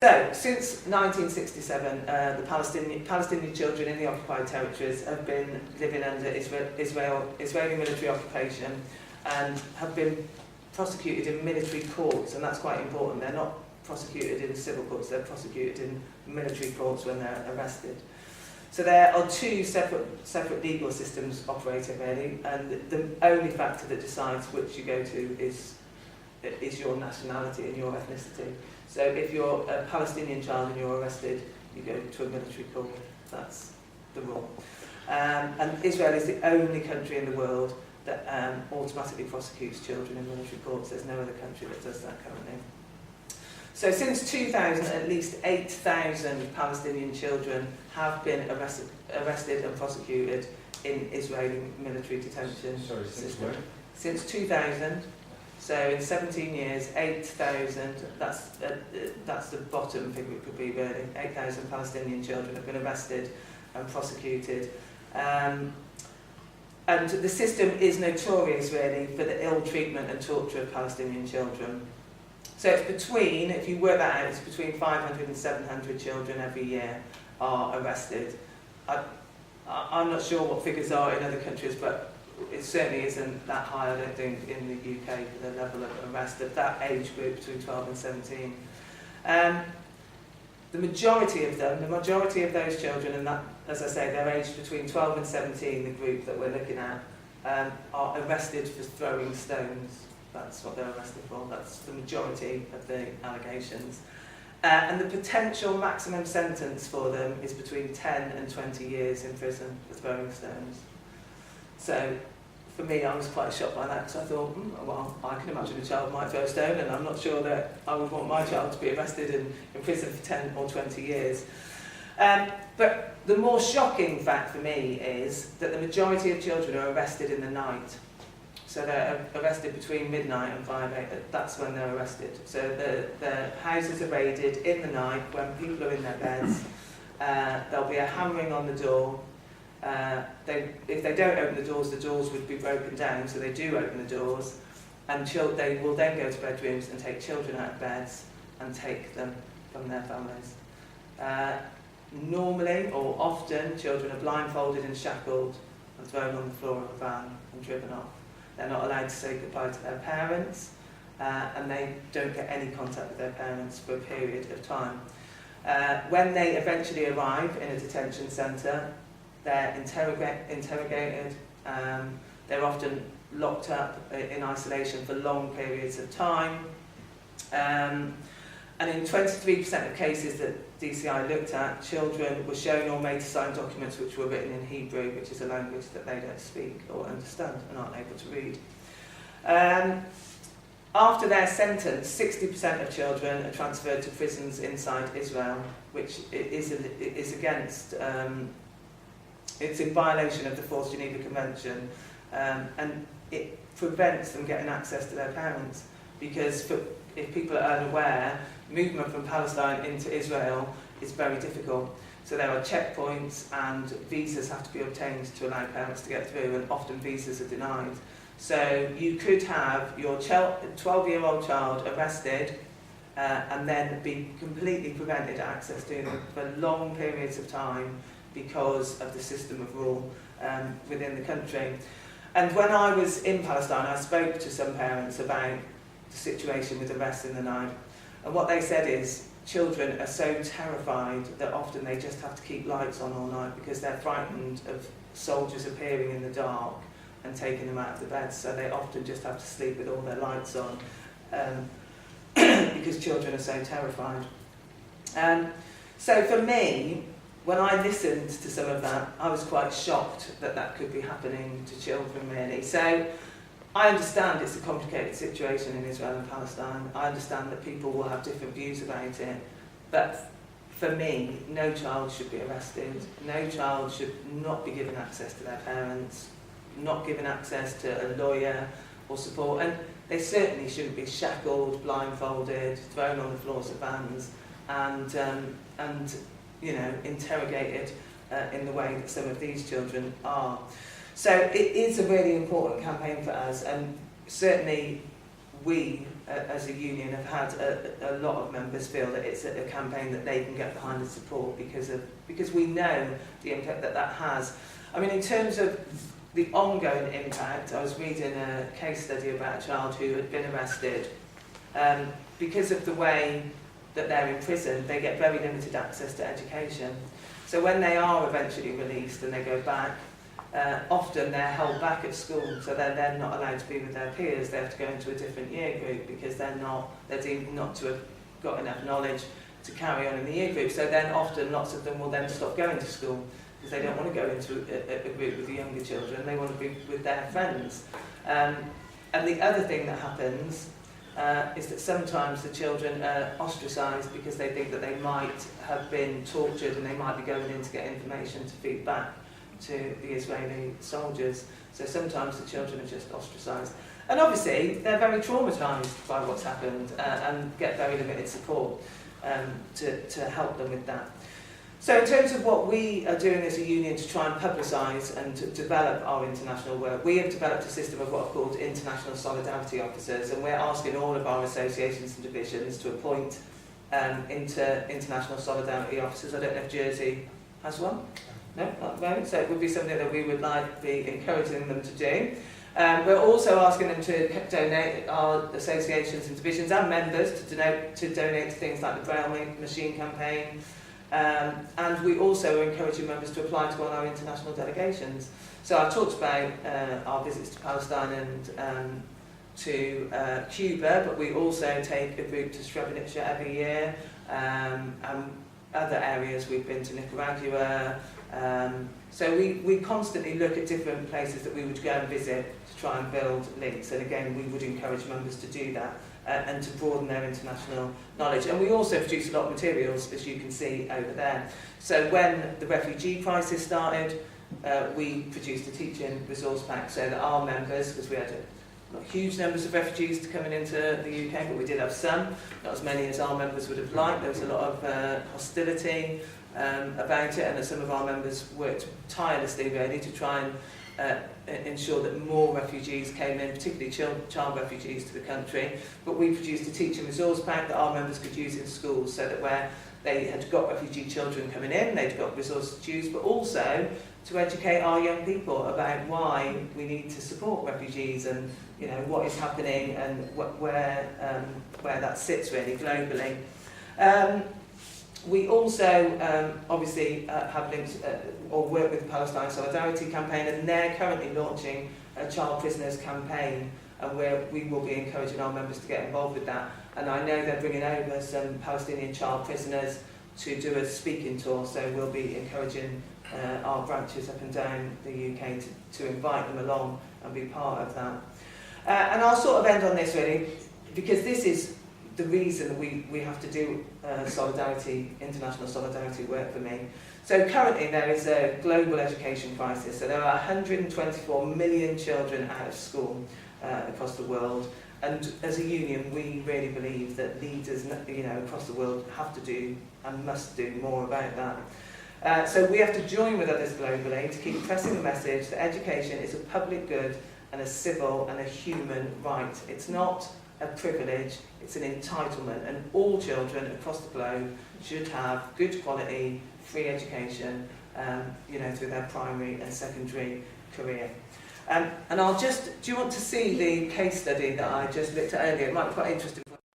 So, since 1967, the Palestinian children in the occupied territories have been living under Israeli military occupation and have been prosecuted in military courts, and that's quite important. They're not prosecuted in civil courts, they're prosecuted in military courts when they're arrested. So there are two separate legal systems operating really, and the only factor that decides which you go to is your nationality and your ethnicity. So if you're a Palestinian child and you're arrested, you go to a military court. That's the rule. And Israel is the only country in the world that automatically prosecutes children in military courts. There's no other country that does that currently. So since 2000, at least 8,000 Palestinian children have been arrested and prosecuted in Israeli military detention system. Since 2000. So in 17 years, 8,000, that's the bottom figure it could be really, 8,000 Palestinian children have been arrested and prosecuted. And the system is notorious really for the ill treatment and torture of Palestinian children. So it's between, if you work that out, it's between 500 and 700 children every year are arrested. I'm not sure what figures are in other countries, but it certainly isn't that high, I don't think, in the UK for the level of arrest of that age group between 12 and 17. The majority of those children, and that, as I say, they're aged between 12 and 17, the group that we're looking at, are arrested for throwing stones. That's what they're arrested for. That's the majority of the allegations. And the potential maximum sentence for them is between 10 and 20 years in prison for throwing stones. So, for me, I was quite shocked by that because I thought, well, I can imagine a child might throw a stone, and I'm not sure that I would want my child to be arrested and in prison for 10 or 20 years. But the more shocking fact for me is that the majority of children are arrested in the night. So they're arrested between midnight and 5 a.m. That's when they're arrested. So the houses are raided in the night when people are in their beds. There'll be a hammering on the door. If they don't open the doors would be broken down, so they do open the doors, and they will then go to bedrooms and take children out of beds and take them from their families. Normally, or often, children are blindfolded and shackled and thrown on the floor of a van and driven off. They're not allowed to say goodbye to their parents, and they don't get any contact with their parents for a period of time. When they eventually arrive in a detention centre, they're interrogated, they're often locked up in isolation for long periods of time. And in 23% of cases that DCI looked at, children were shown or made to sign documents which were written in Hebrew, which is a language that they don't speak or understand and aren't able to read. After their sentence, 60% of children are transferred to prisons inside Israel, which is against... it's in violation of the Fourth Geneva Convention, and it prevents them getting access to their parents, because if people are unaware, movement from Palestine into Israel is very difficult. So there are checkpoints and visas have to be obtained to allow parents to get through, and often visas are denied. So you could have your 12-year-old child arrested and then be completely prevented access to them for long periods of time because of the system of rule within the country. And when I was in Palestine, I spoke to some parents about the situation with arrests in the night. And what they said is, children are so terrified that often they just have to keep lights on all night because they're frightened of soldiers appearing in the dark and taking them out of the bed. So they often just have to sleep with all their lights on because children are so terrified. So for me, when I listened to some of that, I was quite shocked that that could be happening to children, really. So I understand it's a complicated situation in Israel and Palestine. I understand that people will have different views about it. But for me, no child should be arrested. No child should not be given access to their parents, not given access to a lawyer or support. And they certainly shouldn't be shackled, blindfolded, thrown on the floors of vans, and you know, interrogated in the way that some of these children are. So it is a really important campaign for us, and certainly we as a union, have had a lot of members feel that it's a campaign that they can get behind and support because we know the impact that that has. I mean, in terms of the ongoing impact, I was reading a case study about a child who had been arrested. Because of the way that they're in prison, they get very limited access to education. So when they are eventually released and they go back, often they're held back at school, so they're then not allowed to be with their peers. They have to go into a different year group because they're deemed not to have got enough knowledge to carry on in the year group. So then often lots of them will then stop going to school because they don't want to go into a group with the younger children. They want to be with their friends. And the other thing that happens is that sometimes the children are ostracised because they think that they might have been tortured and they might be going in to get information to feed back to the Israeli soldiers. So sometimes the children are just ostracised. And obviously they're very traumatised by what's happened and get very limited support to help them with that. So in terms of what we are doing as a union to try and publicise and to develop our international work, we have developed a system of what are called international solidarity officers, and we're asking all of our associations and divisions to appoint international solidarity officers. I don't know if Jersey has one. No, not at the moment. So it would be something that we would be encouraging them to do. We're also asking them to donate, our associations and divisions and members to donate to things like the Braille Machine campaign. And we also are encouraging members to apply to all our international delegations. So I talked about our visits to Palestine and to Cuba, but we also take a group to Srebrenica every year, and other areas. We've been to Nicaragua. So we constantly look at different places that we would go and visit to try and build links, and again we would encourage members to do that and to broaden their international knowledge. And we also produce a lot of materials, as you can see over there. So when the refugee crisis started, we produced a teaching resource pack so that our members, because we had not huge numbers of refugees coming into the UK, but we did have some, not as many as our members would have liked. There was a lot of hostility about it, and some of our members worked tirelessly really to try and ensure that more refugees came in, particularly child refugees, to the country. But we produced a teaching resource pack that our members could use in schools, so that where they had got refugee children coming in, they'd got resources to use, but also to educate our young people about why we need to support refugees and what is happening and where that sits really globally. We also obviously have linked or work with the Palestine Solidarity Campaign, and they're currently launching a child prisoners campaign, and we will be encouraging our members to get involved with that. And I know they're bringing over some Palestinian child prisoners to do a speaking tour, so we'll be encouraging our branches up and down the UK to invite them along and be part of that. And I'll sort of end on this really, because this is the reason that we have to do international solidarity work for me. So currently there is a global education crisis. So there are 124 million children out of school across the world. And as a union, we really believe that leaders across the world have to do and must do more about that. So we have to join with others globally to keep pressing the message that education is a public good and a civil and a human right. It's not a privilege, it's an entitlement, and all children across the globe should have good quality, free education, through their primary and secondary career. And do you want to see the case study that I just looked at earlier? It might be quite interesting.